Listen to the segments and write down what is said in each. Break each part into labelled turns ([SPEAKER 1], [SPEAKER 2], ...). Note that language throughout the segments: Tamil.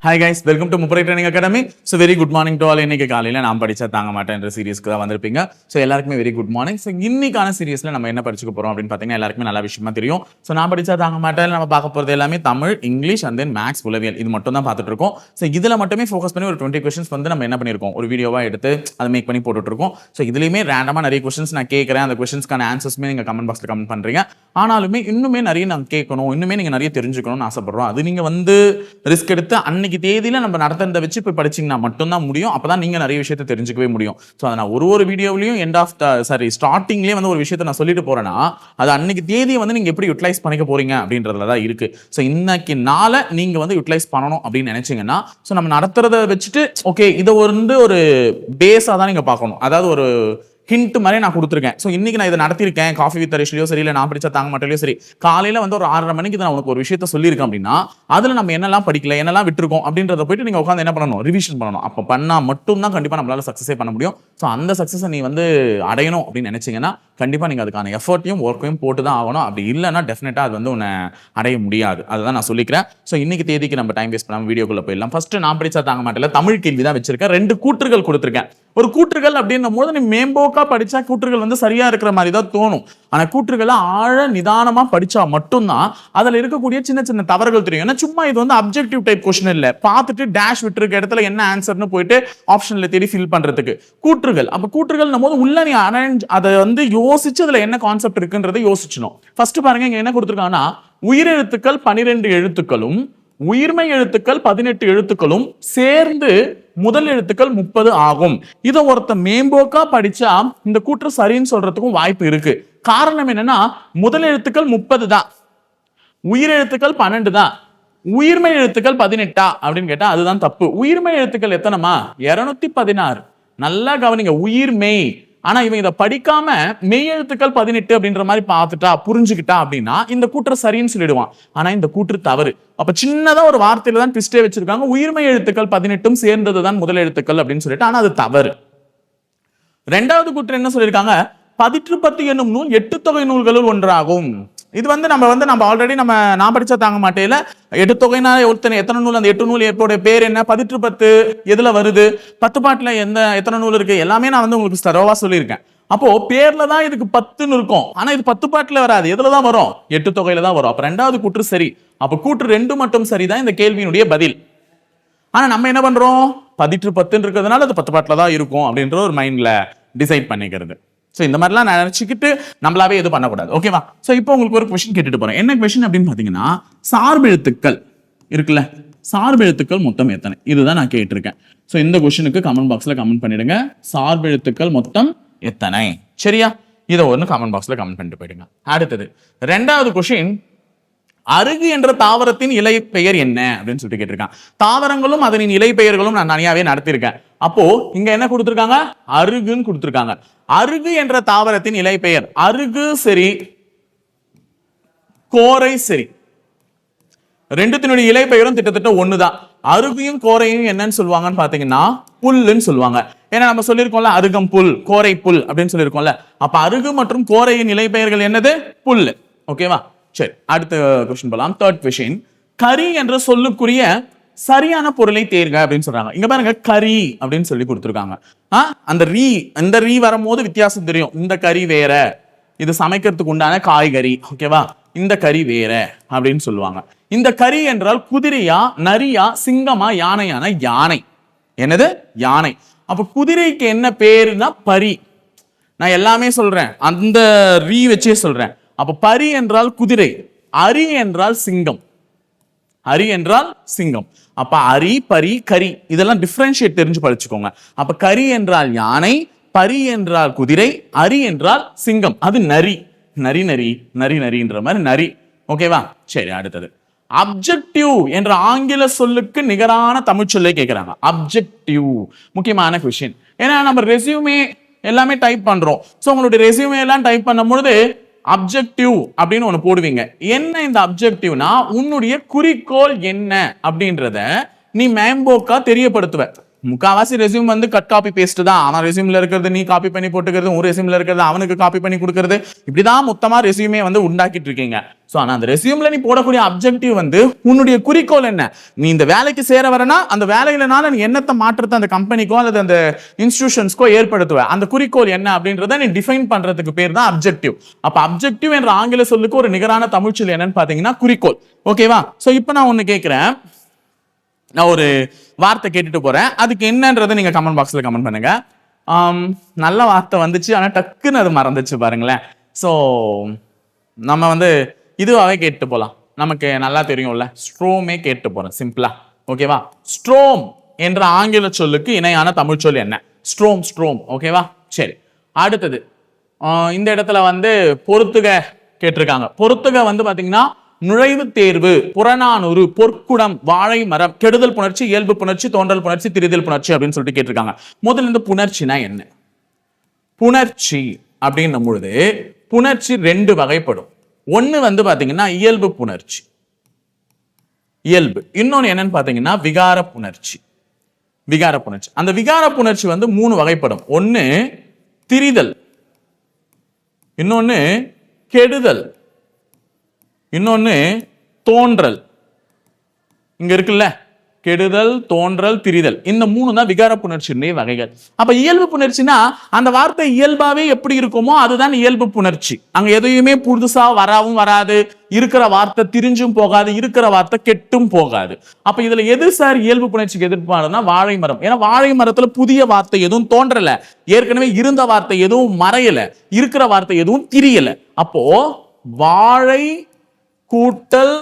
[SPEAKER 1] ஹாய் கைஸ், வெல்கம் டு முப்படை training academy. So very good morning to all. இன்னைக்கு காலையில் நான் படிச்சா தாங்க மாட்டேன்ற சீரிஸ்க்கு தான் வந்திருப்பீங்க. ஸோ எல்லாருக்குமே வெரி குட் மார்னிங். ஸோ இன்னைக்கான சீரிஸ்ல நம்ம என்ன படிச்சுக்க போறோம் அப்படின்னு பார்த்தீங்கன்னா எல்லாருக்குமே நல்ல விஷயமா தெரியும். ஸோ நான் படிச்சா தாங்க மாட்டேன் நம்ம பார்க்க போகிறது எல்லாமே தமிழ், இங்கிலீஷ் அண்ட் தென் மேக்ஸ், உளவியல் இது மட்டும் தான் பார்த்துட்டு இருக்கோம். ஸோ இதில் மட்டுமே ஃபோக்கஸ் பண்ணி ஒரு 20 கொஸ்டின்ஸ் வந்து நம்ம என்ன பண்ணியிருக்கோம், ஒரு வீடியோவாக எடுத்து அதை மேக் பண்ணி போட்டுட்டு இருக்கோம். ஸோ இதுலேயுமே ரேண்டமாக நிறைய கொஸ்டின்ஸ் நான் கேட்குறேன். அந்த கொஸ்டின்ஸ்க்கான ஆன்சர்ஸ்மே நீங்கள் கமெண்ட் பாக்ஸில் கமெண்ட் பண்ணுறீங்க. ஆனாலுமே இன்னுமே நிறைய நாங்கள் கேட்கணும், இன்னுமே நீங்கள் நிறைய தெரிஞ்சுக்கணும்னு ஆசைப்படுறோம். அது நீங்கள் வந்து ரிஸ்க் எடுத்து அன்னைக்கு தேதியில் நம்ம நடத்துறதை வச்சு போய் படிச்சிங்கன்னா மட்டும்தான் முடியும். அப்போ தான் நீங்கள் நிறைய விஷயத்தை தெரிஞ்சுக்கவே முடியும். ஸோ அதை நான் ஒரு வீடியோவிலையும் ஸ்டார்டிங்லேயே வந்து ஒரு விஷயத்தை நான் சொல்லிட்டு போகிறேன்னா அது அன்னைக்கு தேதியை வந்து நீங்கள் எப்படி யூட்டிலைஸ் பண்ணிக்க போறீங்க அப்படின்றதுல தான் இருக்குது. ஸோ இன்னைக்கு நாளை நீங்கள் வந்து யூட்டிலைஸ் பண்ணணும் அப்படின்னு நினைச்சீங்கன்னா ஸோ நம்ம நடத்துறதை வச்சுட்டு ஓகே இதை வந்து ஒரு பேஸாக தான் நீங்கள் பார்க்கணும். அதாவது ஒரு ஹிண்ட் மாதிரி நான் கொடுத்துருக்கேன். ஸோ இன்னைக்கு நான் இதை நடத்திருக்கேன், காஃபி வித் ஹரிஷ்லையோ சரி, இல்லை நான் படிச்சா தாங்க மாட்டேலையோ சரி, காலையில் வந்து ஒரு 6:30 மணிக்கு நான் உனக்கு ஒரு விஷயத்த சொல்லியிருக்கேன் அப்படின்னா அதில் நம்ம என்னெல்லாம் படிக்கல, என்னெல்லாம் விட்டுருக்கோம் அப்படின்றத போயிட்டு நீங்கள் உட்காந்து என்ன பண்ணணும், ரிவிஷன் பண்ணணும். அப்போ பண்ணால் மட்டும்தான் கண்டிப்பாக நம்மளால சக்ஸஸே பண்ண முடியும். ஸோ அந்த சக்ஸஸை நீ வந்து அடையணும் அப்படின்னு நினைச்சீங்கன்னா கண்டிப்பாக நீங்கள் அதுக்கான எஃபர்ட்டையும் ஒர்க்கையும் போட்டு தான் ஆகணும். அப்படி இல்லைன்னா டெஃபினட்டாக அது வந்து உன்னை அடைய முடியாது. அதுதான் நான் சொல்லிக்கிறேன். ஸோ இன்னைக்கு தேதிக்கு நம்ம டைம் வேஸ்ட் பண்ணாமல் வீடியோக்குள்ளே போயிடலாம். ஃபர்ஸ்ட் நான் படிச்சா தாங்க மாட்டேல தமிழ் கேள்வி தான் வச்சிருக்கேன். 2 கூற்றுகள் கொடுத்துருக்கேன். ஒரு கூற்றுகள் அப்படின்னும் போது நீ மேம்போக்கா படிச்சா கூற்றுகள் வந்து சரியா இருக்கிற மாதிரி தான் தோணும். ஆனா கூற்றுகளை ஆழ நிதானமா படிச்சா மட்டும்தான் அதுல இருக்கக்கூடிய சின்ன சின்ன தவறுகள் தெரியும். ஏன்னா சும்மா இது வந்து அப்ஜெக்டிவ் டைப் கொஸ்டின் இல்ல, பார்த்துட்டு டேஷ் விட்டுருக்க இடத்துல என்ன ஆன்சர்னு போயிட்டு ஆப்ஷன்ல தேடி ஃபில் பண்றதுக்கு கூற்றுகள். அப்ப கூற்றுகள் போது உள்ள நீ அரேஞ்ச் அதை வந்து யோசிச்சு அதுல என்ன கான்செப்ட் இருக்குன்றதை யோசிச்சணும். ஃபர்ஸ்ட் பாருங்க, இங்க என்ன கொடுத்துருக்காங்கன்னா உயிரெழுத்துக்கள் 12 எழுத்துக்களும் உயிர்மை எழுத்துக்கள் 18 எழுத்துக்களும் சேர்ந்து முதல் எழுத்துக்கள் 30 ஆகும். இதை ஒருத்த மேம்போக்கா படிச்சா இந்த கூற்று சரின்னு சொல்றதுக்கும் வாய்ப்பு இருக்கு. காரணம் என்னன்னா முதல் எழுத்துக்கள் 30 தான், உயிரெழுத்துக்கள் 12 தான், உயிர்மை எழுத்துக்கள் 18 அப்படின்னு கேட்டா அதுதான் தப்பு. உயிர்மை எழுத்துக்கள் எத்தனைமா? 216. நல்லா கவனிங்க, உயிர்மெய். ஆனா இவன் இதை படிக்காம மெய் எழுத்துக்கள் 18 அப்படின்ற மாதிரி பார்த்துட்டா புரிஞ்சுக்கிட்டா அப்படின்னா இந்த கூற்று சரின்னு சொல்லிடுவான். ஆனா இந்த கூற்று தவறு. அப்ப சின்னதா ஒரு வார்த்தையில தான் ட்விஸ்டே வச்சிருக்காங்க. உயிர்மை எழுத்துக்கள் 18 சேர்ந்ததுதான் முதல் எழுத்துக்கள் அப்படின்னு சொல்லிட்டு, ஆனா அது தவறு. 2வது கூற்று என்ன சொல்லியிருக்காங்க, 18 என்னும் நூல் 8 தொகை நூல்களுள் ஒன்றாகும். இது வந்து நம்ம ஆல்ரெடி நான் படிச்சா தாங்க மாட்டேல 8 தொகைனா எத்தனை நூல், அந்த 8 நூல் எப்போட பேர் என்ன, 18 எதுல வருது, 10 பாட்டுல எத்தனை நூல் இருக்கு, எல்லாமே நான் வந்து உங்களுக்கு தரோவா சொல்லியிருக்கேன். அப்போ பேர்ல தான் இதுக்கு 10ன்னு இருக்கும். ஆனா இது 10 பாட்டுல வராது. எதுல தான் வரும்? 8 தொகையில தான் வரும். அப்ப 2வது கூற்று சரி. அப்ப கூற்று 2 மட்டும் சரிதான் இந்த கேள்வியினுடைய பதில். ஆனா நம்ம என்ன பண்றோம், 18 இருக்கிறதுனால அது 10 பாட்டுல தான் இருக்கும் அப்படின்ற ஒரு மைண்ட்ல டிசைட் பண்ணிக்கிறது. ஸோ இந்த மாதிரிலாம் நினைச்சுக்கிட்டு நம்மளாவே எதுவும் பண்ணக்கூடாது. ஓகேவா? ஸோ இப்போ உங்களுக்கு ஒரு கொஸ்டின் கேட்டுட்டு போறேன். என்ன கொஸ்டின் அப்படின்னு பார்த்தீங்கன்னா, சார்பெழுத்துக்கள் இருக்குல்ல, சார்பெழுத்துக்கள் மொத்தம் எத்தனை, இதுதான் நான் கேட்டிருக்கேன். ஸோ இந்த கொஸ்டினுக்கு கமெண்ட் பாக்ஸ்ல கமெண்ட் பண்ணிடுங்க. சார்பெழுத்துக்கள் மொத்தம் எத்தனை, சரியா? இதை ஒன்று கமெண்ட் பாக்ஸ்ல கமெண்ட் பண்ணிட்டு போயிடுங்க. அடுத்தது 2வது கொஸ்டின், அருகு என்ற தாவரத்தின் இலை பெயர் என்ன அப்படின்னு சொல்லிட்டு கேட்டிருக்கான். தாவரங்களும் அதனின் இலை பெயர்களும் நான் தனியாவே நடத்திருக்கேன். அப்போ இங்க என்ன கொடுத்திருக்காங்க, அருகுன்னு கொடுத்திருக்காங்க. அருகு என்ற தாவரத்தின் இலை பெயர், அருகு சரி, கோரை சரி, ரெண்டுத்தினுடைய இலை பெயரும் கிட்டத்தட்ட ஒண்ணுதான். அருகையும் கோரையும் என்னன்னு சொல்லுவாங்கன்னு பாத்தீங்கன்னா புல்லுன்னு சொல்லுவாங்க. ஏன்னா நம்ம சொல்லியிருக்கோம்ல அருகம் புல், கோரை புல் அப்படின்னு சொல்லியிருக்கோம்ல. அப்ப அருகு மற்றும் கோரையின் இலை பெயர்கள் என்னது? புல்லு. ஓகேவா? சரி, அடுத்த கொஸ்டின் போலாம். 3rd கொஸ்டின், கரி என்ற சொல்லுக்குரிய சரியான பொருளை தேர்க அப்படின்னு சொல்றாங்க. இங்க பாருங்க, கரி அப்படின்னு சொல்லி கொடுத்துருக்காங்க. அந்த ரீ வரும்போது வித்தியாசம் தெரியும். இந்த கறி வேற, இது சமைக்கிறதுக்கு உண்டான காய்கறி. ஓகேவா? இந்த கறி வேற அப்படின்னு சொல்லுவாங்க. இந்த கறி என்றால் குதிரையா, நரியா, சிங்கமா, யானையான? யானை. என்னது? யானை. அப்ப குதிரைக்கு என்ன பேருனா பரி. நான் எல்லாமே சொல்றேன், அந்த ரீ வச்சே சொல்றேன். அப்ப பரி என்றால் குதிரை, அரி என்றால் சிங்கம். அரி என்றால் சிங்கம். அப்ப அரி, பரி, கரி இதெல்லாம் டிஃபரன்ஷியேட் தெரிஞ்சு படிச்சுக்கோங்க. அப்ப கரி என்றால் யானை, பரி என்றால் குதிரை, அரி என்றால் சிங்கம். அது நரி. நரி நரி நரி நரின்ற மாதிரி நரி. ஓகேவா? சரி, அடுத்தது அப்ஜெக்டிவ் என்ற ஆங்கில சொல்லுக்கு நிகரான தமிழ் சொல்லை கேட்கிறாங்க. அப்ஜெக்டிவ் முக்கியமான கொஸ்டின். ஏன்னா நம்ம ரெஸ்யூமே எல்லாமே டைப் பண்றோம். ஸோ உங்களுடைய ரெஸ்யூமே எல்லாம் டைப் பண்ணும்போது அப்ஜெக்டிவ் அப்படின்னு ஒன்று போடுவீங்க. என்ன இந்த அப்ஜெக்டிவ்னா, உன்னுடைய குறிக்கோள் என்ன அப்படின்றத நீ மேம்போக்கா தெரியப்படுத்துவ. முக்காவாசி ரெஸ்யூம் வந்து கட் காப்பி பேஸ்ட் தான். அவன் ரெஸ்யூம்ல இருக்கிறது நீ காப்பி பண்ணி போட்டுக்கிறது, உன் ரெஸ்யூம்ல இருக்கிறது அவனுக்கு காப்பி பண்ணி கொடுக்கறது, இப்படிதான் மொத்தமா ரெஸ்யூமே வந்து உண்டாக்கிட்டு இருக்கீங்க. ஸோ ஆனால் அந்த ரெஸ்யூம்ல நீ போடக்கூடிய அப்ஜெக்டிவ் வந்து உன்னுடைய குறிக்கோள் என்ன, நீ இந்த வேலைக்கு சேர வரனா அந்த வேலையிலனால நீ என்னத்தை மாற்றத்தை அந்த கம்பெனிக்கோ அல்லது அந்த இன்ஸ்டிடியூஷன்ஸ்க்கோ ஏற்படுத்துவ, அந்த குறிக்கோள் என்ன அப்படின்றத நீ டிஃபைன் பண்றதுக்கு பேர் தான் அப்ஜெக்டிவ். அப்ப அப்ஜெக்டிவ் என்ற ஆங்கில சொல்லுக்கு ஒரு நிகரான தமிழ் சொல் என்னன்னு பாத்தீங்கன்னா குறிக்கோள். ஓகேவா? ஸோ இப்போ நான் ஒன்னு கேட்கிறேன், நான் ஒரு வார்த்தை கேட்டுட்டு போறேன், அதுக்கு என்னன்றதை நீங்க கமெண்ட் பாக்ஸ்ல கமெண்ட் பண்ணுங்க. நல்ல வார்த்தை வந்துச்சு, ஆனா டக்குன்னு அது மறந்துச்சு பாருங்களேன். ஸோ நம்ம வந்து இதுவாகவே கேட்டு போலாம், நமக்கு நல்லா தெரியும்ல, ஸ்ட்ரோமே கேட்டு போறேன் சிம்பிளா. ஓகேவா? ஸ்ட்ரோம் என்ற ஆங்கில சொல்லுக்கு இணையான தமிழ் சொல் என்ன? ஸ்ட்ரோம். ஸ்ட்ரோம். ஓகேவா? சரி, அடுத்தது இந்த இடத்துல வந்து பொறுத்துக கேட்டிருக்காங்க. பொறுத்துக வந்து பாத்தீங்கன்னா நுழைவு தேர்வு, புறநானூறு, பொற்குடம், வாழை மரம், கெடுதல் புணர்ச்சி, இயல்பு புணர்ச்சி, தோன்றல் புணர்ச்சி, திரிதல் புணர்ச்சி அப்படின்னு சொல்லிட்டு கேட்டிருக்காங்க. முதல்ல இந்த புணர்ச்சினா என்ன? புணர்ச்சி அப்படின்னும் பொழுது புணர்ச்சி ரெண்டு வகைப்படும். ஒன்னு வந்து பாத்தீங்கன்னா இயல்பு புணர்ச்சி, இயல்பு. இன்னொன்னு என்னன்னு பாத்தீங்கன்னா விகார புணர்ச்சி. விகார புணர்ச்சி, அந்த விகார புணர்ச்சி வந்து மூணு வகைப்படும். ஒன்னு திரிதல், இன்னொன்னு கெடுதல், இன்னொன்னு தோன்றல். இங்க இருக்குல்ல, கெடுதல், தோன்றல், திரிதல், இந்த மூணு தான் விகார புணர்ச்சியினுடைய வகைகள். அப்ப இயல்பு புணர்ச்சினா அந்த வார்த்தை இயல்பாவே எப்படி இருக்குமோ அதுதான் இயல்பு புணர்ச்சி. அங்க எதையுமே புதுசா வரவும் வராது, இருக்கிற வார்த்தை திரிஞ்சும் போகாது, இருக்கிற வார்த்தை கெட்டும் போகாது. அப்ப இதுல எது சார் இயல்பு புணர்ச்சிக்கு எதிர்ப்பானதுன்னா வாழை மரம். ஏன்னா வாழை மரத்துல புதிய வார்த்தை எதுவும் தோன்றல, ஏற்கனவே இருந்த வார்த்தை எதுவும் மறையல, இருக்கிற வார்த்தை எதுவும் திரியல. அப்போ வாழை கூட்டல்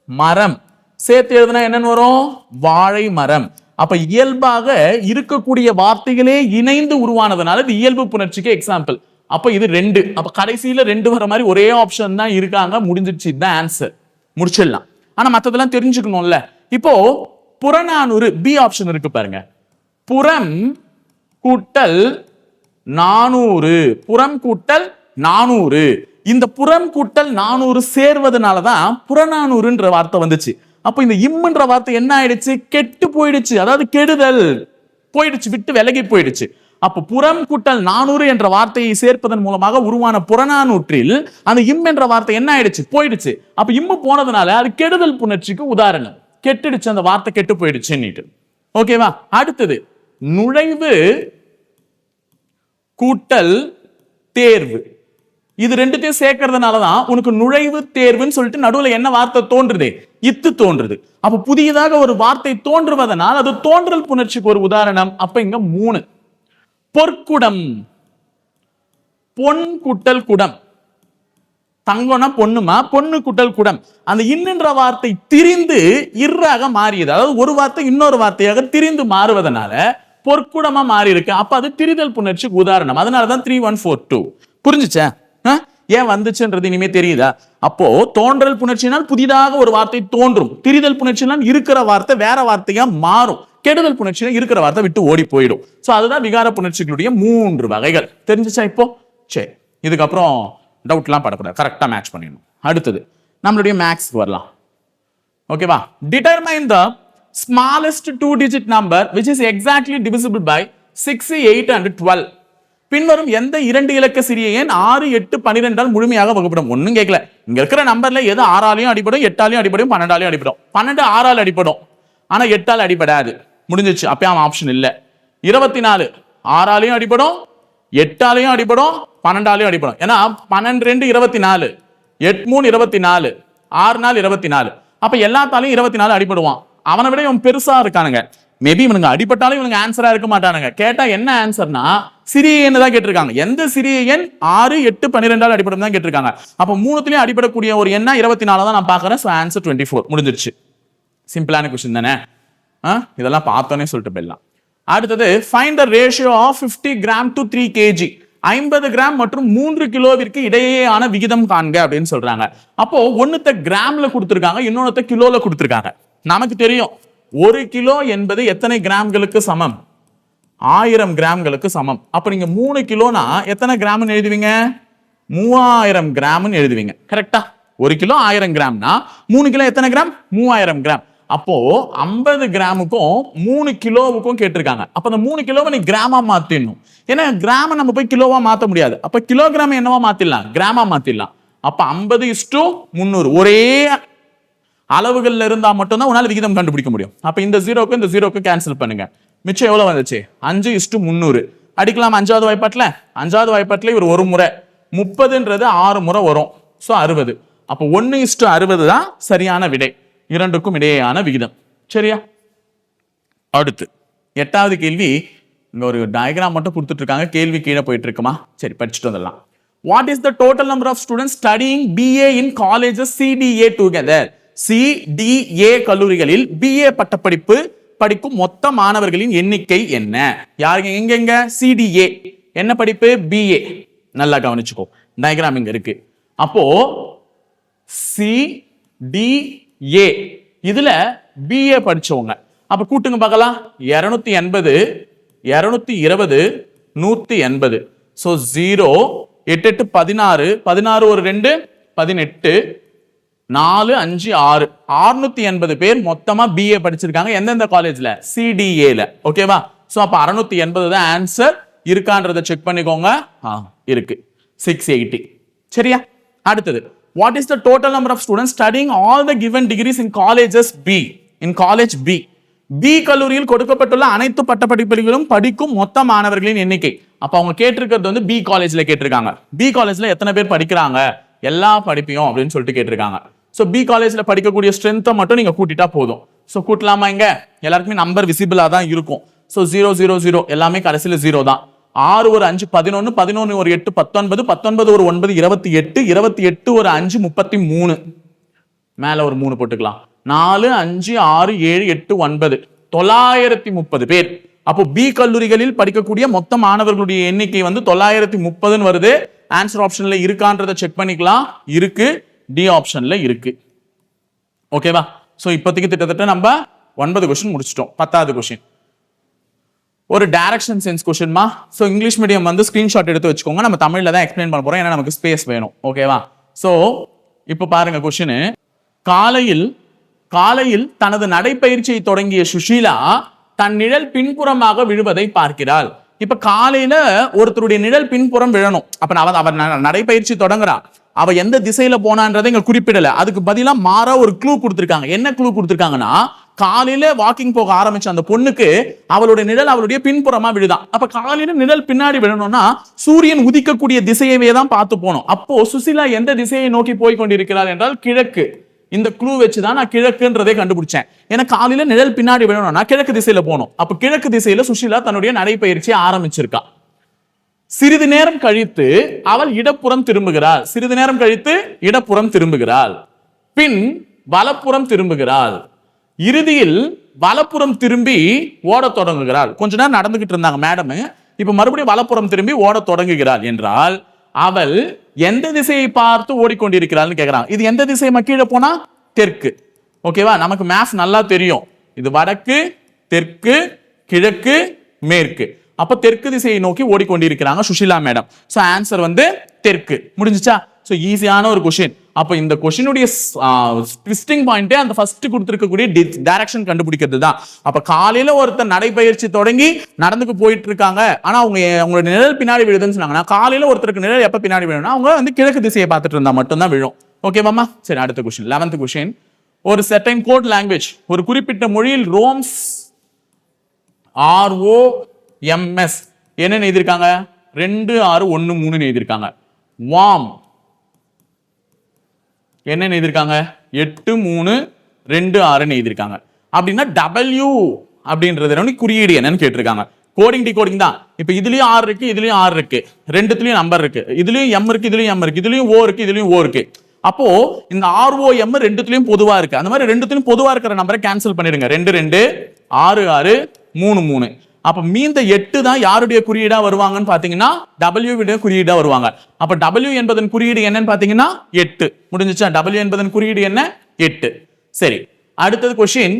[SPEAKER 1] மரம் சேர்த்து எழுதுனா என்னன்னு வரும்? வாழை மரம். அப்ப இயல்பாக இருக்கக்கூடிய வார்த்தைகளே இணைந்து உருவானதுனால இது இயல்பு புணர்ச்சிக்கு எக்ஸாம்பிள். அப்ப இது ரெண்டு, அப்ப கடைசியில ரெண்டு வர மாதிரி ஒரே ஆப்ஷன் தான் இருக்காங்க. முடிஞ்சிருச்சு, இதுதான் ஆன்சர், முடிச்சிடலாம். ஆனா மத்ததெல்லாம் தெரிஞ்சுக்கணும்ல. இப்போ புறநானூறு பி ஆப்ஷன் இருக்கு பாருங்க, புறம் கூட்டல் நானூறு, புறம் கூட்டல் நானூறு. இந்த புறம் கூட்டல் நானூறு சேர்வதனாலதான் புறநானூறுன்ற வார்த்தை வந்துச்சு. அப்ப இந்த இம்முன்ற வார்த்தை என்ன ஆயிடுச்சு? கெட்டு போயிடுச்சு, அதாவது கெடுதல் போயிடுச்சு, விட்டு விலகி போயிடுச்சு. அப்ப புறம் கூட்டல் நானூறு என்ற வார்த்தையை சேர்ப்பதன் மூலமாக உருவான புறநானூற்றில் அந்த இம் என்ற வார்த்தை என்ன ஆயிடுச்சு? போயிடுச்சு. அப்ப இம்மு போனதுனால அது கெடுதல் புணர்ச்சிக்கு உதாரணம். கெட்டுடுச்சு, அந்த வார்த்தை கெட்டு போயிடுச்சு. ஓகேவா? அடுத்தது நுழைவு கூட்டல் தேர்வு. இது ரெண்டுத்தையும் சேர்க்கறதுனாலதான் உனக்கு நுழைவு தேர்வுன்னு சொல்லிட்டு நடுவுல என்ன வார்த்தை தோன்றுது? இத்து தோன்றுது. அப்ப புதியதாக ஒரு வார்த்தை தோன்றுவதனால் அது தோன்றல் புணர்ச்சிக்கு ஒரு உதாரணம். அப்ப இங்க 3. பொற்குடம், பொன் குட்டல் குடம். தங்கம்னா பொண்ணுமா, பொண்ணு குட்டல் குடம். அந்த இன்னென்ற வார்த்தை திரிந்து இர்ராக மாறியது, அதாவது ஒரு வார்த்தை இன்னொரு வார்த்தையாக திரிந்து மாறுவதனால பொற்குடமா மாறி இருக்கு. அப்ப அது திரிதல் புணர்ச்சிக்கு உதாரணம். அதனாலதான் 3142. புரிஞ்சுச்சா? ஏன் வந்துச்சுன்றது இனிமே தெரியுதா? அப்போ தோன்றல் புணர்ச்சினால் புதிதாக ஒரு வார்த்தை தோன்றும், திரிதல் புணர்ச்சினால் இருக்கிற வார்த்தை வேற வார்த்தையா மாறும், கெடுதல் புணர்ச்சினா இருக்கிற வார்த்தை விட்டு ஓடி போயிடும். சோ அதுதான் விகார புணர்ச்சிகளுடைய 3 வகைகள். தெரிஞ்சுச்சா இப்போ? சரி, இதுக்கப்புறம் டவுட்லாம் படக்கூடாது, கரெக்டா மேட்ச் பண்ணிடணும். அடுத்தது நம்மளுடைய மேக்ஸ்க்கு வரலாம். ஓகேவா? Determine the smallest 2-digit number which is exactly divisible by 6, 8 and 12. பின்வரும் எந்த 2 இலக்க சிறிய எண் 6, 8, 12 முழுமையாக வகுப்படும்? ஒன்னும் கேட்கல. இங்க இருக்கிற நம்பர்ல எது 6ஆலையும் அடிப்படும், 8ஆலையும் அடிப்படும், 12ஆலையும் அடிப்படும். 12 6ஆல் அடிப்படும், ஆனா 8ஆல் அடிப்படாது. முடிஞ்சிச்சு, அப்பயே ஆப்ஷன் இல்ல. 24 6ஆலையும் அடிப்படும், 8ஆலையும் அடிப்படும், 12ஆலையும் அடிப்படும். ஏன்னா 12 2 24, 8 3 24, 6 4 24. அப்ப எல்லாத்தாலையும் 24 அடிப்படுவான். அவனை விட இவன் பெருசா இருக்கானுங்க. மேபி இவனுங்க அடிப்பட்டாலும் இவனுங்க ஆன்சரா இருக்க மாட்டானுங்க. கேட்டா என்ன ஆன்சர்னா சிறிய எண் தான் கேட்டிருக்காங்க. எந்த சிறிய எண் 6, 8, 12 அடிப்படும் தான் கேட்டிருக்காங்க. அப்ப மூணுத்திலையும் அடிப்படக்கூடிய ஒரு எண்ணா 24 தான் நான் பாக்குறேன். So answer 24. முடிஞ்சிருச்சு. சிம்பிளான क्वेश्चन தானே. இதெல்லாம் பார்த்தோன்னே சொல்லிட்டு போயிடலாம். அடுத்தது find the ratio of 50 gram to 3 kg. 50 gram மற்றும் 3 கிலோவிற்கு இடையேயான விகிதம் காண்க அப்படின்னு சொல்றாங்க. அப்போ ஒன்னுத்த கிராம்ல கொடுத்திருக்காங்க, இன்னொன்னுத்த கிலோல கொடுத்திருக்காங்க. நமக்கு தெரியும் 1 கிலோ என்பது எத்தனை கிராம்களுக்கு சமம்? 1000 கிராம்களுக்கு சமம். அப்ப நீங்க 3 கிலோனா எத்தனை கிராம்னு எழுதுவீங்க? 3000 கிராம்னு எழுதுவீங்க. கரெக்டா? 1 கிலோ 1000 கிராம்னா 3 கிலோ எத்தனை கிராம்? 3000 கிராம். அப்போ 50 கிராமுக்கும் 3 கிலோவுக்கும் கேட்டிருக்காங்க. அப்ப அந்த 3 கிலோவை நீ கிராமா மாத்திடணும். ஏன்னா கிராம நம்ம போய் கிலோவா மாத்த முடியாது. அப்ப கிலோகிராம் என்னவா மாத்திடலாம், கிராமா மாத்திடலாம். அப்ப 50:300 ஒரே அளவுகள்ல இருந்தா மட்டும்தான் உன்னால விகிதம் கண்டுபிடிக்க முடியும். அப்ப இந்த ஜீரோக்கு இந்த ஜீரோக்கு கேன்சல் பண்ணுங்க. மிச்சம் எவ்வளவு வந்துச்சு, 5:300. அடிக்கலாம் அஞ்சாவது வாய்ப்பாட்டுல. அஞ்சாவது வாய்ப்பாட்டுல இவர் ஒரு முறை 30ன்றது 6 முறை வரும். ஸோ 60. அப்போ 1:60 தான் சரியான விடை, இரண்டுக்கும் இடையேயான விகிதம். சரியா? அடுத்து 8வது கேள்வி. இங்க ஒரு டயக்ராம் மட்டும் கொடுத்துட்டு இருக்காங்க, கேள்வி கீழே போயிட்டு இருக்குமா? சரி, படிச்சுட்டு வந்துடலாம். What is the total number of students studying BA in colleges CDA together? CDA கல்லூரிகளில் BA பட்டப்படிப்பு படிக்கும் மொத்த மாணவர்களின் எண்ணிக்கை என்ன? யாருங்க எங்க CDA என்ன படிப்பு? BA. நல்லா கவனிச்சுக்கோ, டயக்ராம் இங்க இருக்கு. அப்போ CDA இதுல BA படிச்சவங்க அப்ப கூட்டுங்க பார்க்கலாம். 280 220 180. சோ 0 8 8 16 16 ஒரு 2 18 4 5 6 680 பேர் மொத்தமா BA படிச்சிருக்காங்க. எந்தெந்த காலேஜ்ல? CDA ல. ஓகேவா? சோ அப்ப 680 தான் ஆன்சர். இருக்கான்றதை செக் பண்ணிக்கோங்க. இருக்கு 680. சரியா? அடுத்தது, what is the total number of students studying all the given degrees in colleges B? in college B. B கல்லூரியில் கொடுக்கப்பட்டுள்ள அனைத்து பட்டப்படிப்புகளிலும் படிக்கும் மொத்த மாணவர்களின் எண்ணிக்கை. அப்ப அவங்க கேட்டிருக்கிறது வந்து B காலேஜ்ல கேட்டிருக்காங்க. B காலேஜ்ல எத்தனை பேர் படிக்கிறாங்க எல்லா படிப்பையும் அப்படின்னு சொல்லிட்டு கேட்டிருக்காங்க. சோ B காலேஜ்ல படிக்கக்கூடிய ஸ்ட்ரென்த்தை மட்டும் நீங்க கூட்டிட்டா போதும். சோ கூட்டலாமா? இங்க எல்லாருக்குமே நம்பர் விசிபிளா தான் இருக்கும். சோ 0 0 0 எல்லாமே கடைசியில 0 தான். 6 ஒரு 5 11 11 ஒரு 8 19 19 ஒரு 9 28 28 ஒரு 5 33. மேல ஒரு 3 போட்டுக்கலாம். 4 5 6 7 8 9 930 பேர். அப்போ B கல்லூரிகளில் படிக்கக்கூடிய மொத்த மாணவர்களுடைய எண்ணிக்கை வந்து 930 வருது. ஆன்சர் ஆப்ஷன்ல இருக்கான்றதை செக் பண்ணிக்கலாம். இருக்கு, டி ஆப்ஷன்ல இருக்கு. ஓகேவா? சோ இப்போதைக்கு கிட்டத்தட்ட நம்ம 9 क्वेश्चन முடிச்சிட்டோம். 10வது क्वेश्चन ஒரு டைரக்ஷன் சென்ஸ் क्वेश्चनமா. சோ இங்கிலீஷ் மீடியம் வந்து ஸ்கிரீன்ஷாட் எடுத்து வச்சுக்கோங்க. நம்ம தமிழ்ல தான் எக்ஸ்பிளைன் பண்ண போறோம், ஏன்னா நமக்கு ஸ்பேஸ் வேணும். ஓகேவா? சோ இப்போ பாருங்க क्वेश्चन. காலையில் தனது நடைப்பயிற்சியை தொடங்கிய சுஷீலா தன் நிழல் பின்புறமாக விழுவதை பார்க்கிறாள். இப்ப காலையில ஒருத்தருடைய நிழல் பின்புறம் விழணும். அப்ப அவ நடைப்பயிற்சி தொடங்குறா. அவ எந்த திசையில போனான்றதை இங்க குறிப்பிடல. அதுக்கு பதிலா மாறா ஒரு க்ளூ கொடுத்திருக்காங்க. என்ன க்ளூ கொடுத்திருக்காங்கன்னா, காலையில வாக்கிங் போக ஆரம்பிச்ச அந்த பொண்ணுக்கு அவளுடைய நிழல் அவளுடைய பின்புறமா விழுதான். அப்ப காலையில நிழல் பின்னாடி விழணும்னா சூரியன் உதிக்கக்கூடிய திசையவே தான் பார்த்து போனோம். அப்போ சுசிலா எந்த திசையை நோக்கி போய் கொண்டிருக்கிறாள் என்றால் கிழக்கு. இந்த க்ளூ வச்சுதான் நான் கிழக்குன்றதை கண்டுபிடிச்சேன். ஏன்னா காலையில நிழல் பின்னாடி விழணும்னா கிழக்கு திசையில போகணும். அப்ப கிழக்கு திசையில சுஷீலா தன்னுடைய நடைப்பயிற்சியை ஆரம்பிச்சிருக்கா. சிறிது நேரம் கழித்து அவள் இடப்புறம் திரும்புகிறாள். சிறிது நேரம் கழித்து இடப்புறம் திரும்புகிறாள். பின் வலப்புறம் திரும்புகிறாள். இறுதியில் வலப்புறம் திரும்பி ஓட தொடங்குகிறாள். கொஞ்ச நேரம் நடந்துகிட்டு இருந்தாங்க மேடம், இப்ப மறுபடியும் வலப்புறம் திரும்பி ஓட தொடங்குகிறாள் என்றால் அவள் எந்த திசையை பார்த்து ஓடிக்கொண்டிருக்கிறாள் கேட்கிறாங்க. இது எந்த திசை? கீழே போனா தெற்கு. ஓகேவா? நமக்கு மேப்ஸ் நல்லா தெரியும். இது வடக்கு, தெற்கு, கிழக்கு, மேற்கு. அப்ப தெற்கு திசையை நோக்கி ஓடிக்கொண்டிருக்கிறாங்க சுஷீலா மேடம். சோ ஆன்சர் வந்து தெற்கு. முடிஞ்சுச்சா? சோ ஈஸியான ஒரு क्वेश्चन. அப்ப இந்த क्वेश्चனுடைய ட்விஸ்டிங் பாயிண்டே அந்த ஃபர்ஸ்ட் கொடுத்திருக்கக்கூடிய டைரக்ஷன் கண்டுபிடிக்கிறது தான். அப்ப காலையில ஒருத்தர் நடைப்பயிற்சி தொடங்கி நடந்துக்கு போயிட்டு இருக்காங்க. ஆனா அவங்களோட நிழல் பின்னாடி விழுதுன்னு சொன்னாங்கன்னா, காலையில ஒருத்தருக்கு நிழல் எப்ப பின்னாடி விழும்னா அவங்க வந்து கிழக்கு திசையை பார்த்துட்டு இருந்தா மட்டும்தான் விழும். ஓகேவாமா? சரி, அடுத்த क्वेश्चन 11th क्वेश्चन. ஒரு செர்டைன் கோட் லாங்குவேஜ், ஒரு குறிப்பிட்ட மொழியில் ரோம்ஸ் ROMS என்ன எழுதியிருக்காங்க? 2613 எழுதியிருக்காங்க. வாம் என்ன எழுதியிருக்காங்க? 8326 எழுதியிருக்காங்க. அப்படின்னா W அப்படின்றது குறியீடு என்னன்னு கேட்டிருக்காங்க. கோடிங் டிகோடிங் தான். இப்ப இதுலயும் 6 இருக்கு, இதுலயும் 6 இருக்கு, ரெண்டுத்துலயும் நம்பர் இருக்கு. இதுலயும் M இருக்கு, இதுலயும் M இருக்கு, இதுலயும் O இருக்கு, இதுலயும் O இருக்கு. அப்போ இந்த ROM ரெண்டுத்துலயும் பொதுவா இருக்கு. அந்த மாதிரி ரெண்டுத்துலயும் பொதுவா இருக்கிற நம்பரை கேன்சல் பண்ணிடுங்க. 2 2 6 6 3 3. அப்ப மீந்த 8 தான் யாருடைய குறியீடா வருவாங்கன்னு பாத்தீங்கன்னா W விட குறியீடா வருவாங்க. அப்ப W என்பதன் குறியீடு என்னன்னு பாத்தீங்கன்னா 8. முடிஞ்சுச்சா? W என்பதன் குறியீடு என்ன? 8. சரி, அடுத்தது question.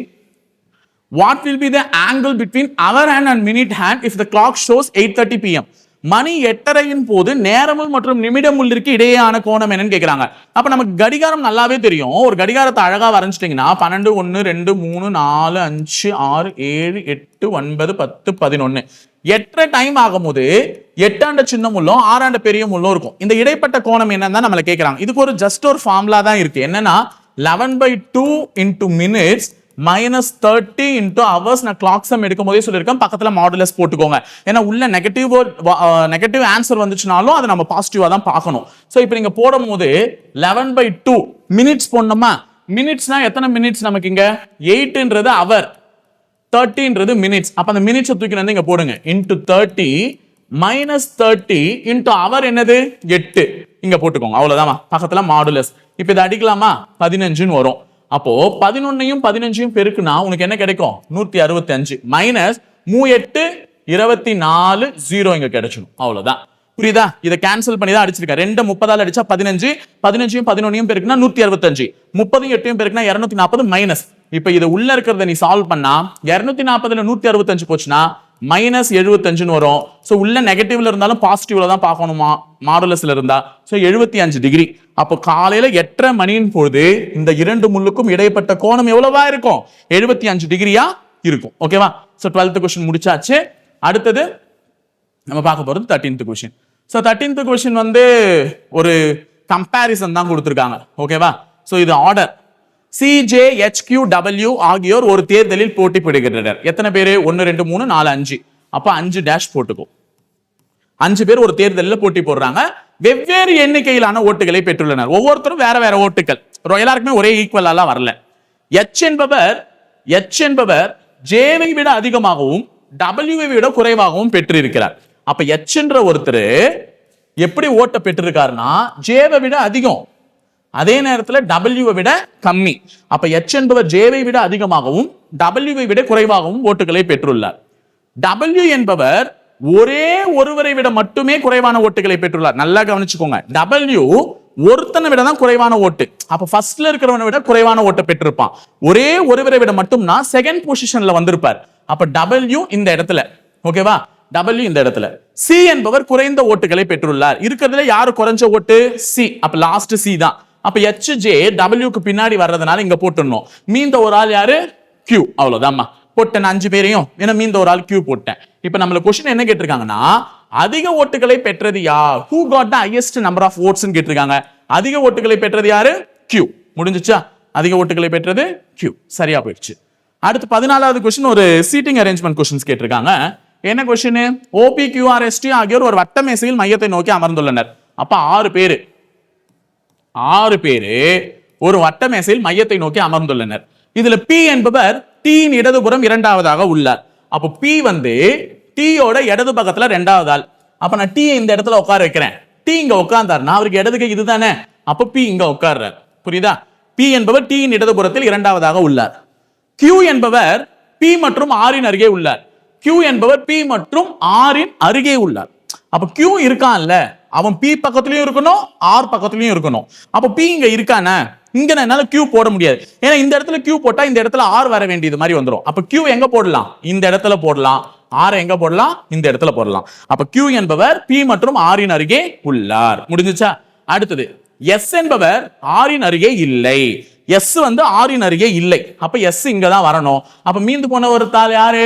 [SPEAKER 1] What will be the angle between hour hand and minute hand if the clock shows 8:30 PM? மணி 8:30 போது நேரமுள் மற்றும் நிமிடமுள்ளிற்கு இடையேயான கோணம் என்னன்னு கேட்கிறாங்க. அப்ப நமக்கு கடிகாரம் நல்லாவே தெரியும். ஒரு கடிகாரத்தை அழகா வரைஞ்சிட்டீங்கன்னா 12, 1, 2, 3, 4, 5, 6, 7, 8, 9, 10, 11 8 டைம் ஆகும்போது 8 சின்ன முள்ளும் 6 பெரிய முள்ளும் இருக்கும். இந்த இடைப்பட்ட கோணம் என்னன்னு நம்மள கேட்கறாங்க. இதுக்கு ஒரு ஜஸ்ட் ஒரு ஃபார்முலா தான் இருக்கு. என்னன்னா 11/2 into minutes minus 30 into hours. நான் கிளாக் சம் எடுக்கும் போதே சொல்லியிருக்கேன், பக்கத்துல மாடுலஸ் போட்டுக்கோங்க. ஏன்னா உள்ள நெகட்டிவ் ஆன்சர் வந்துச்சுனாலும் அதை நம்ம பாசிட்டிவா தான் பார்க்கணும். ஸோ இப்போ நீங்க போடும் போது 11/2 மினிட்ஸ் போடணுமா? மினிட்ஸ்னா எத்தனை மினிட்ஸ் நமக்கு இங்க? 8ன்றது அவர், 30ன்றது மினிட்ஸ். அப்ப அந்த மினிட்ஸை தூக்கி வந்து இங்க போடுங்க. இன்டு 30 minus 30 into hour என்னது? 8 இங்க போட்டுக்கோங்க. அவ்வளவுதான், பக்கத்துல மாடுலஸ். இப்ப இதை அடிக்கலாமா? 15 வரும். அப்போ 11ஐயும் 15ஐயும் பெருக்குனா உனக்கு என்ன கிடைக்கும்? 165 மைனஸ் 38 24 0 இங்க கிடைச்சிடும். அவ்வளவுதான். புரியுதா? இதை கேன்சல் பண்ணி தான் அடிச்சிருக்கேன். 2 30ஆல அடிச்சா 15, 15ஐயும் 11ஐயும் பெருக்குனா 165, 30ஐயும் 8ஐயும் பெருக்குனா 240 மைனஸ். இப்ப இது உள்ள இருக்கிறத நீ சால்வ் பண்ணா 240ல 165 போச்சுன்னா மைனஸ் 75 வரும். சோ உள்ள நெகட்டிவ்ல இருந்தாலும் பாசிட்டிவ்ல தான் பார்க்கணுமா மாடுலஸ்ல இருந்தா. So 75 degree. அப்போ காலையில 8:30 மணியின் பொழுது இந்த இரண்டு முள்ளுக்கும் இடைப்பட்ட கோணம் எவ்வளவா இருக்கும்? 75 டிகிரியா இருக்கும். ஓகேவா? சோ 12th क्वेश्चन முடிச்சாச்சு. அடுத்தது நம்ம பார்க்க போறது 13th question. So 13th question வந்து ஒரு கம்பேரிசன் தான் கொடுத்திருக்காங்க. ஓகேவா? சோ இது ஆர்டர். CJHQW ஆகியோர் ஒரு தேர்தலில் போட்டி போடுகின்றனர். எத்தனை பேரு? 1 2 3 4 5. அப்ப 5 டேஷ் போட்டுக்கோ. 5 பேர் ஒரு தேர்தலில் போட்டி போடுறாங்க. வெவ்வேறு எண்ணிக்கையிலான ஓட்டுகளை பெற்றுள்ளனர். ஒவ்வொருத்தரும் வேற வேற ஓட்டுகள், எல்லாருக்குமே ஒரே ஈக்குவலா வரல. H என்பவர் ஜேவை விட அதிகமாகவும் டபிள்யூவை விட குறைவாகவும் பெற்றிருக்கிறார். அப்ப H என்ற ஒருத்தர் எப்படி ஓட்ட பெற்றிருக்காருன்னா ஜேவை விட அதிகம், அதே நேரத்தில் டபிள்யூவை விட கம்மி. அப்ப H என்பவர் ஜேவை விட அதிகமாகவும் டபிள்யூவை விட குறைவாகவும் ஓட்டுகளை பெற்றுள்ளார். டபிள்யூ என்பவர் ஒரே ஒருவரை விட மட்டுமே குறைவான ஓட்டுகளை பெற்றுள்ளார். நல்லா கவனிச்சுக்கோங்க. டபிள்யூ ஒருத்தனை விட தான் குறைவான ஓட்டு. அப்ப ஃபர்ஸ்ட்ல இருக்கிறவனை விட குறைவான ஓட்டை பெற்றிருப்பான். ஒரே ஒருவரை விட மட்டும்னா செகண்ட் பொசிஷன்ல வந்திருப்பார். அப்ப டபிள்யூ இந்த இடத்துல, ஓகேவா? டபிள்யூ இந்த இடத்துல. சி என்பவர் குறைந்த ஓட்டுகளை பெற்றுள்ளார். இருக்கிறதுல யாரு குறைஞ்ச ஓட்டு? சி. அப்ப லாஸ்ட் சி தான். அப்ப எச் ஜே டபிள்யூக்கு பின்னாடி வர்றதுனால இங்க போட்டுடணும். மீந்த ஒரு ஆள் யாரு? கியூ. அவ்வளவுதான்மா. போட்டேன் 5 பேரையும், ஏன்னா மீந்த ஒரு ஆள் கியூ போட்டேன். இப்ப நம்மள क्वेश्चन என்ன கேட்டிருக்காங்கன்னா அதிக ஓட்டுகளை பெற்றது யார்? who got the highest number of votes ன்னு கேட்டிருக்காங்க. அதிக ஓட்டுகளை பெற்றது யாரு? கியூ. முடிஞ்சுச்சா? அதிக ஓட்டுகளை பெற்றது கியூ. சரியா போயிடுச்சு. அடுத்து 14வது क्वेश्चन ஒரு சீட்டிங் அரேஞ்ச்மெண்ட் क्वेश्चंस கேட்டிருக்காங்க. என்ன क्वेश्चन? OPQRST ஆகியோர் ஒரு வட்ட மேசையில் மையத்தை நோக்கி அமர்ந்துள்ளனர். அப்ப 6 பேரு ஒரு வட்ட மேசையில் மையத்தை நோக்கி அமர்ந்துள்ளனர். இதுல P என்பவர் T இன் இடதுபுறம் இரண்டாவதாக உள்ளார். அப்போ P வந்து T யோட இடது பக்கத்துல இரண்டாவது ஆள். அப்ப நான் T இந்த இடத்துல உட்கார வைக்கிறேன். T இங்க உட்கார்ந்தாருன்னா அவருக்கு இடது கை இதுதானே. அப்ப P இங்க உட்கார்றார். புரியுதா? P என்பவர் T இன் இடதுபுறத்தில் இரண்டாவதாக உள்ளார். Q என்பவர் P மற்றும் R இன் அருகே உள்ளார். Q என்பவர் P மற்றும் R இன் அருகே உள்ளார். அப்ப Q இருக்கான்ல, அவன் P பக்கத்துலயும் இருக்கணும், R பக்கத்துலயும் இருக்கணும். அப்ப P இங்க இருக்கானே, இங்க என்னால Q போட முடியாது. ஏன்னா இந்த இடத்துல Q போட்டா இந்த இடத்துல R வர வேண்டியது மாதிரி வந்துடும். அப்ப Q எங்க போடலாம்? இந்த இடத்துல போடலாம். R எங்க போடலாம்? இந்த இடத்துல போடலாம். அப்ப Q என்பவர் P மற்றும் R இன் அருகே உள்ளார். முடிஞ்சுச்சா? அடுத்தது S என்பவர் R இன் அருகே இல்லை. S வந்து R இன் அருகே இல்லை. அப்ப S இங்க தான் வரணும். அப்ப மீந்து போன ஒரு தாள் யாரு?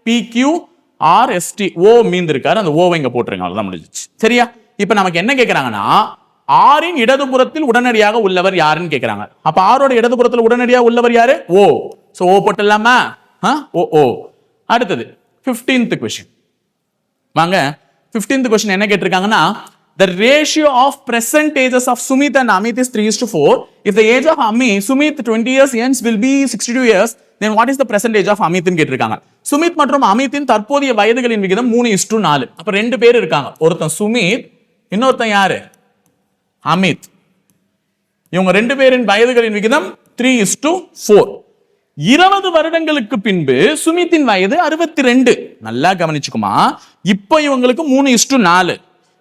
[SPEAKER 1] PQRST. O மீந்து இருக்காரு, அந்த ஓவை இங்க போட்டுருங்க. அவ்வளவுதான், முடிஞ்சிச்சு. சரியா? இப்ப நமக்கு என்ன கேக்குறாங்கன்னா ஆரின் இடதுபுறத்தில் உடனடியாக உள்ளவர் யாருன்னு கேக்குறாங்க. அப்ப ஆரோட இடதுபுறத்தில் உடனடியாக உள்ளவர் யாரு? ஓ. சோ ஓ போட்டுடலாமா? ஓ. அடுத்தது 15th क्वेश्चन. வாங்க, 15th क्वेश्चन என்ன கேட்டிருக்காங்கன்னா the ratio of present ages of Sumit and Amit is 3:4. If the age of Sumit 20 years hence will be 62 years, then what is the present age of Amit ன்னு கேட்டிருக்காங்க. சுமித் மற்றும் அமித்தின் தற்போதைய வயதுகளின் விகிதம் 3:4. அப்ப 2 பேர் இருக்காங்க. ஒருத்தன் சுமித், இன்னொருத்தன் யாரு? அமித். இவங்க 2 பேரின் வயதுகளின் விகிதம் 3:4. 20 வருடங்களுக்கு பின்பு சுமித்தின் வயது 62. நல்லா கவனிச்சுக்குமா. இப்ப இவங்களுக்கு 3:4.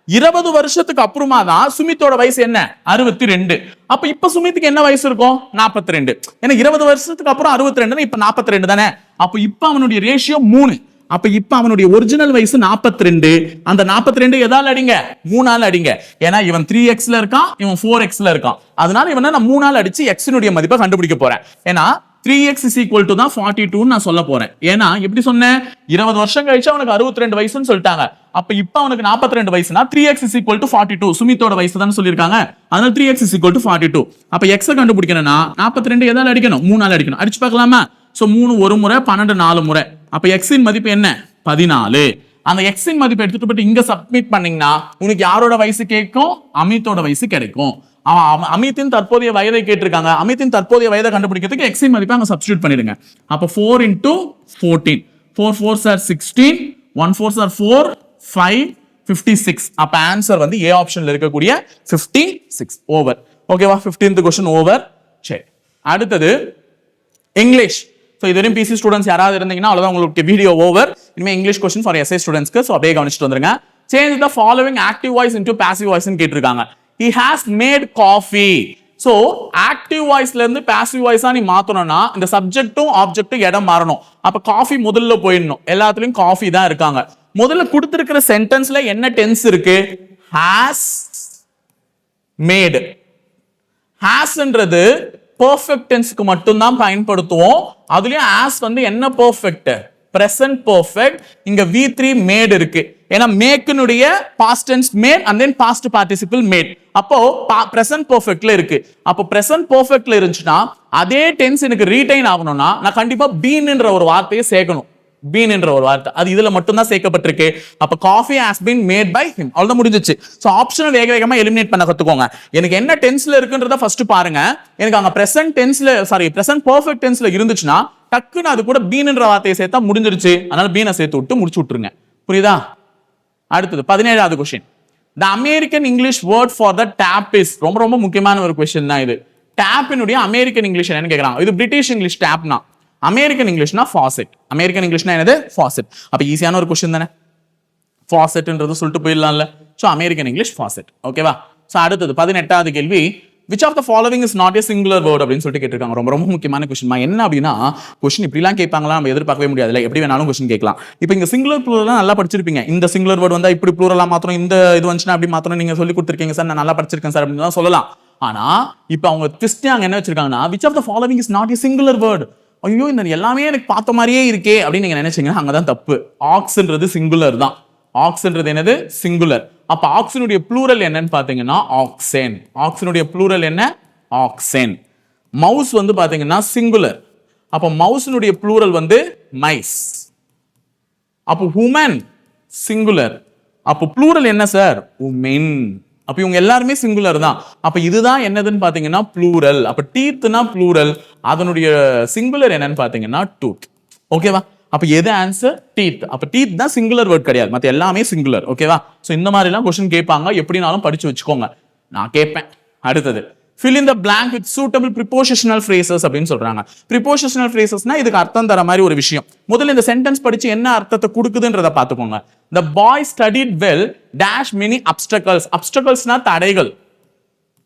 [SPEAKER 1] 20 வருஷத்துக்கு அப்புறமா தான் சுமித்தோட வயசு என்ன? 62. அப்ப இப்ப சுமித்துக்கு என்ன வயசு இருக்கும்? 42. ஏன்னா 20 வருஷத்துக்கு அப்புறம் 62, இப்ப 42 தானே. அப்ப இப்ப அவனுடைய ரேஷியோ 3. அப்ப இப்ப அவனுடைய ஒரிஜினல் வயசு 42. அந்த 42 எதால அடிங்க? 3ஆல அடிங்க. ஏன்னா இவன் 3xல இருக்கான், இவன் 4xல இருக்கான். அதனால இவனை நான் 3ஆல அடிச்சு x னுடைய மதிப்பை கண்டுபிடிக்க போறேன். ஏன்னா 3x is equal to தான் 42 நான் சொல்ல போறேன். ஏன்னா எப்படி சொன்னேன்? 20 வருஷம் கழிச்சு அவனுக்கு 62 வயசுன்னு சொல்லிட்டாங்க. அப்ப இப்ப அவனுக்கு 42 வயசுனா 3x is equal to 42. சுமித்தோட வயசு தான் சொல்லியிருக்காங்க. அதனால 3x is equal to 42. அப்ப x கண்டுபிடிக்கணும்னா 42 எதால அடிக்கணும்? 3ஆல அடிக்கணும். அடிச்சு பார்க்கலாமா? சோ 3 ஒரு முறை, 12 4 முறை. அப்ப x இன் மதிப்பு என்ன? 14. அந்த x இன் மதிப்பு எடுத்துட்டு போய் இங்க சப்மிட் பண்ணீங்கன்னா உனக்கு யாரோட வயசு கேட்கும்? அமித்தோட வயசு கிடைக்கும். அமித்தின் தற்போதைய வயதை கேட்டிருக்காங்க. அமித்தின் தற்போதைய வயதை கண்டுபிடிக்கிறதுக்கு x இன் மதிப்பை அங்க சப்ஸ்டிட்யூட் பண்ணிடுங்க. அப்ப 4 into 14. 4 4s are 16, 1 4s are 4, 5, 56. அப்ப ஆன்சர் வந்து A ஆப்ஷன்ல இருக்கக்கூடிய 56. ஓவர். ஓகேவா? 15th question over. சரி, அடுத்தது இங்கிலீஷ். ஸோ இதுவரையும் பிசி ஸ்டூடெண்ட்ஸ் யாராவது இருந்தீங்கன்னா அவ்வளோதான், உங்களுக்கு வீடியோ ஓவர். இனிமேல் இங்கிலீஷ் கொஸ்டின் ஃபார் எஸ்ஐ ஸ்டூடெண்ட்ஸ்க்கு. ஸோ அப்படியே கவனிச்சுட்டு வந்துருங்க. Change the following active voice into passive வாய்ஸ்னு கேட்டிருக்காங்க. He has made coffee. So active வாய்ஸ்ல இருந்து பாசிவ் வாய்ஸா நீ மாத்தணும்னா இந்த சப்ஜெக்டும் ஆப்ஜெக்டும் இடம் மாறணும். அப்ப காஃபி முதல்ல போயிடணும். எல்லாத்துலயும் காஃபி தான் இருக்காங்க. முதல்ல கொடுத்திருக்கிற சென்டென்ஸ்ல என்ன டென்ஸ் இருக்கு? has made. hasன்றது பெர்ஃபெக்ட் டென்ஸ்க்கு மட்டும் தான் பயன்படுத்துவோம். அதுலயும் as வந்து என்ன பெர்ஃபெக்ட்? present perfect. இங்க V3 made இருக்கு. ஏன்னா மேக்னுடைய past tense made and then past participle made. அப்போ present perfectல இருக்கு. அப்போ present perfectல இருந்துச்சுன்னா அதே tense எனக்கு ரீடைன் ஆகணும்னா நான் கண்டிப்பா beenன்ற ஒரு வார்த்தையை சேர்க்கணும். been என்ற ஒரு வார்த்தை அது இதுல மட்டும் தான் சேர்க்கப்பட்டிருக்கு. அப்ப coffee has been made by him. அவ்வளவுதான் முடிஞ்சிச்சு. சோ ஆப்ஷனை வேக வேகமா எலிமினேட் பண்ண கத்துக்கோங்க. எனக்கு என்ன டென்ஸ்ல இருக்குன்றத ஃபர்ஸ்ட் பாருங்க. எனக்கு அங்க present tenseல present perfect tenseல இருந்துச்சுன்னா டக்குன்னு அது கூட been என்ற வார்த்தையை சேர்த்தா முடிஞ்சிருச்சு. அதனால been சேர்த்து விட்டு முடிச்சு விட்டுருங்க. புரியுதா? அடுத்தது 17வது question. The American English word for the tap is. ரொம்ப ரொம்ப முக்கியமான ஒரு क्वेश्चन தான் இது. டேப்பினுடைய அமெரிக்கன் இங்கிலீஷ் என்னன்னு கேக்குறாங்க. இது பிரிட்டிஷ் இங்கிலீஷ் டேப்னா, அமெரிக்கன் இங்கிலீஷ்னா ஃபாசெட். அமெரிக்கன் இங்கிலீஷ்னா என்னது? ஃபாசெட். அப்ப ஈஸியான ஒரு क्वेश्चन தானே. ஃபாசெட்ன்றது சொல்லிட்டு போயிடலாம்ல. So American English faucet. ஓகேவா? சோ அடுத்தது 18வது கேள்வி. which of the following is not a singular word அப்படின்னு சொல்லிட்டு கேட்டிருக்காங்க. ரொம்ப ரொம்ப முக்கியமான क्वेश्चन. என்ன அப்படின்னா क्वेश्चन இப்படிலாம் கேட்பாங்களா நம்ம எதிர்பார்க்கவே முடியாதுல. எப்படி வேணாலும் क्वेश्चन கேட்கலாம். இப்போ இங்க சிங்குலர் ப்ளூரல் நல்லா படிச்சிருப்பீங்க. இந்த சிங்குலர் வேர்ட் வந்தா இப்படி ப்ளூரலா மாத்தணும், இந்த இது வந்துச்சுனா அப்படி மாத்தணும் நீங்க சொல்லி கொடுத்திருக்கீங்க சார், நான் நல்லா படிச்சிருக்கேன் சார் அப்படின்னு சொல்லலாம். ஆனா இப்போ அவங்க ட்விஸ்ட் அங்க என்ன வச்சிருக்காங்கன்னா which of the following is not a singular word. ஐயோ இந்த எல்லாமே எனக்கு பார்த்த மாதிரியே இருக்கே அப்படின்னு நீங்க நினைச்சீங்கன்னா அங்கதான் தப்பு. ஆக்ஸ்ன்றது சிங்குலர் தான். ஆக்ஸ்ன்றது என்னது? சிங்குலர். அப்ப ஆக்ஸினுடைய ப்ளூரல் என்னன்னு பாத்தீங்கன்னா ஆக்சேன். ஆக்ஸினுடைய ப்ளூரல் என்ன? ஆக்சேன். மவுஸ் வந்து பாத்தீங்கன்னா சிங்குலர். அப்ப மவுஸினுடைய ப்ளூரல் வந்து மைஸ். அப்போ ஹுமன் சிங்குலர். அப்போ ப்ளூரல் என்ன சார்? உமென். அப்ப இவங்க எல்லாருமே சிங்குலர் தான். அப்ப இதுதான் என்னதுன்னு பாத்தீங்கன்னா ப்ளூரல். அப்ப டீத்னா ப்ளூரல், அதனுடைய சிங்குலர் என்னன்னு பாத்தீங்கன்னா டூத். ஓகேவா? அப்ப எது ஆன்சர்? டீத். அப்ப டீத் தான் சிங்குலர் வேர்ட் கிடையாது, மத்த எல்லாமே சிங்குலர். ஓகேவா? சோ இந்த மாதிரி எல்லாம் क्वेश्चन கேட்பாங்க. எப்படினாலும் படிச்சு வச்சுக்கோங்க. நான் கேட்பேன். அடுத்தது fill in the blank with suitable prepositional phrases அப்படின்னு சொல்றாங்க. prepositional phrasesனா இதுக்கு அர்த்தம் தர மாதிரி ஒரு விஷயம். முதல்ல இந்த சென்டென்ஸ் படிச்சு என்ன அர்த்தத்தை கொடுக்குதுன்றத பாத்துக்கோங்க. the boy studied well dash many obstacles. obstaclesனா தடைகள்.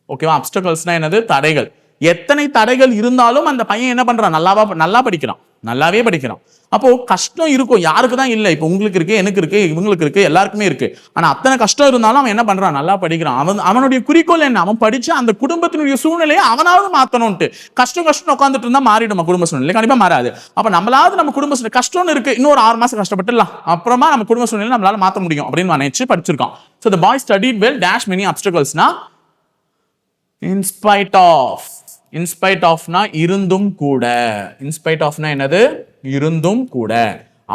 [SPEAKER 1] ஓகேவா? obstaclesனா என்னது? தடைகள். எத்தனை தடைகள் இருந்தாலும் அந்த பையன் என்ன பண்றான்? நல்லா படிக்கிறான். நல்லாவே படிக்கிறான். அப்போ கஷ்டம் இருக்கும், யாருக்கு தான் இல்லை? இப்போ உங்களுக்கு இருக்கு, எனக்கு இருக்கு, இவங்களுக்கு இருக்கு, எல்லாருக்குமே இருக்கு. ஆனா அத்தனை கஷ்டம் இருந்தாலும் அவன் என்ன பண்றான்? நல்லா படிக்கிறான். அவனுடைய குறிக்கோள் என்ன? அவன் படிச்சு அந்த குடும்பத்தினுடைய சூழ்நிலையை அவனாவது மாத்தணும்ட்டு. கஷ்டம் உட்காந்துட்டு இருந்தா மாறிடுமா குடும்ப சூழ்நிலை? கண்டிப்பா மாறாது. அப்ப நம்மளாவது நம்ம குடும்ப சூழ்நிலை கஷ்டம்னு இருக்கு, இன்னொரு 6 மாசம் கஷ்டப்பட்டுலாம், அப்புறமா நம்ம குடும்ப சூழ்நிலை நம்மளால மாத்த முடியும் அப்படின்னு நினைச்சு படிச்சிருக்கான். So the boy studied well dash many obstaclesனா in spite of. in spite ofனா இருந்தும் கூட. in spite ofனா என்னது? இருந்தும் கூட.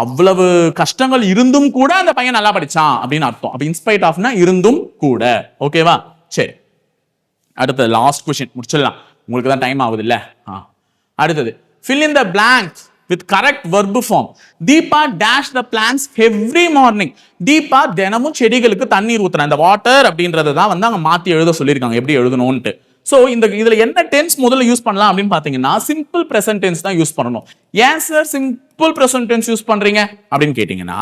[SPEAKER 1] அவ்வளவு கஷ்டங்கள் இருந்தும் கூட அந்த பையன் நல்லா படிச்சான் அப்படின்னு அர்த்தம். அப்ப in spite ofனா இருந்தும் கூட. ஓகேவா? சரி, அடுத்து லாஸ்ட் क्वेश्चन முடிச்சிடலாம், உங்களுக்கு தான் டைம் ஆகுது இல்ல. அடுத்தது fill in the blank with correct verb form. Deepa dash the plants every morning. Deepa தினமும் செடிகளுக்கு தண்ணீர் ஊத்துறான். இந்த வாட்டர் அப்படின்றத தான் வந்து அங்க மாத்தி எழுத சொல்லியிருக்காங்க, எப்படி எழுதணும்ட்டு. சோ இதுல என்ன டென்ஸ் முதல்ல யூஸ் பண்ணலாம் அப்படின்னு பாத்தீங்கன்னா சிம்பிள் பிரசன்ட் டென்ஸ் தான் யூஸ் பண்ணணும். ஏன் sir simple present tense use பண்றீங்க அப்படின்னு கேட்டீங்கன்னா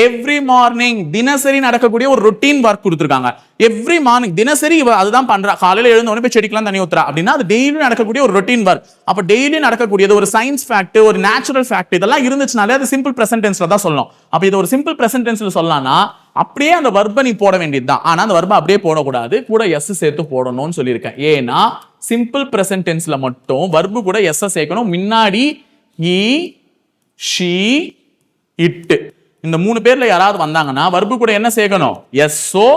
[SPEAKER 1] எவ்ரி மார்னிங் தினசரி நடக்கக்கூடிய ஒரு ரொட்டீன் ஒர்க் கொடுத்துருக்காங்க. எவ்ரி மார்னிங் தினசரி இவ அதுதான் பண்றா. காலையில எழுந்த உடனே போய் செடிக்கலாம் தண்ணி ஊத்துறா அப்படின்னா அது டெய்லி நடக்கக்கூடிய ஒரு ரொட்டீன் ஒர்க். அப்ப டெய்லி நடக்கக்கூடியது ஒரு சயின்ஸ் ஃபேக்ட், ஒரு நேச்சுரல் ஃபேக்ட் இதெல்லாம் இருந்துச்சுனாலே அது சிம்பிள் பிரசன்ட் டென்ஸ்ல தான் சொல்லணும். அப்ப இது ஒரு சிம்பிள் பிரசன்ட் டென்ஸ்ல சொல்லலாம்னா அப்படியே அந்த வர்பை நீ போட வேண்டியதுதான். ஆனா அந்த வர்பை அப்படியே போடக்கூடாது, கூட எஸ் சேர்த்து போடணும்னு சொல்லியிருக்கேன். ஏன்னா சிம்பிள் பிரசன்ட் டென்ஸ்ல மட்டும் வர்பு கூட எஸ் சேர்க்கணும். முன்னாடி ஈ, ஷீ, இட் இந்த 3 பேர்ல யாராவது வந்தாங்கன்னா வர்பு கூட என்ன சேர்க்கணும்? எஸ்ஓ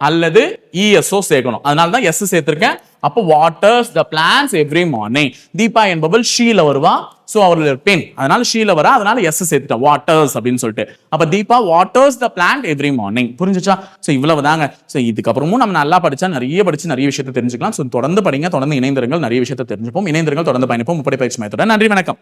[SPEAKER 1] அல்லது இஎஸ்ஓ சேர்க்கணும். அதனால தான் எஸ் சேர்த்திருக்கேன். அப்போ வாட்டர்ஸ் த பிளான்ஸ் எவ்ரி மார்னிங். தீபா என்பவள் ஷீல வருவா, சோ அவளுடைய பெண், அதனால ஷீல வரா, அதனால எஸ் சேர்த்துட்டேன் வாட்டர்ஸ் அப்படின்னு சொல்லிட்டு. அப்ப தீபா வாட்டர்ஸ் த பிளான்ட் எவ்ரி மார்னிங். புரிஞ்சுச்சா? சோ இவ்வளவு தாங்க. சோ இதுக்கப்புறமும் நம்ம நல்லா படிச்சா நிறைய படிச்சு நிறைய விஷயத்தை தெரிஞ்சுக்கலாம். சோ தொடர்ந்து படிங்க, தொடர்ந்து இணைந்திருங்கள், நிறைய விஷயத்தை தெரிஞ்சுப்போம். இணைந்திருங்கள், தொடர்ந்து பயணிப்போம். முப்படை பயிற்சி மையத்துடன். நன்றி, வணக்கம்.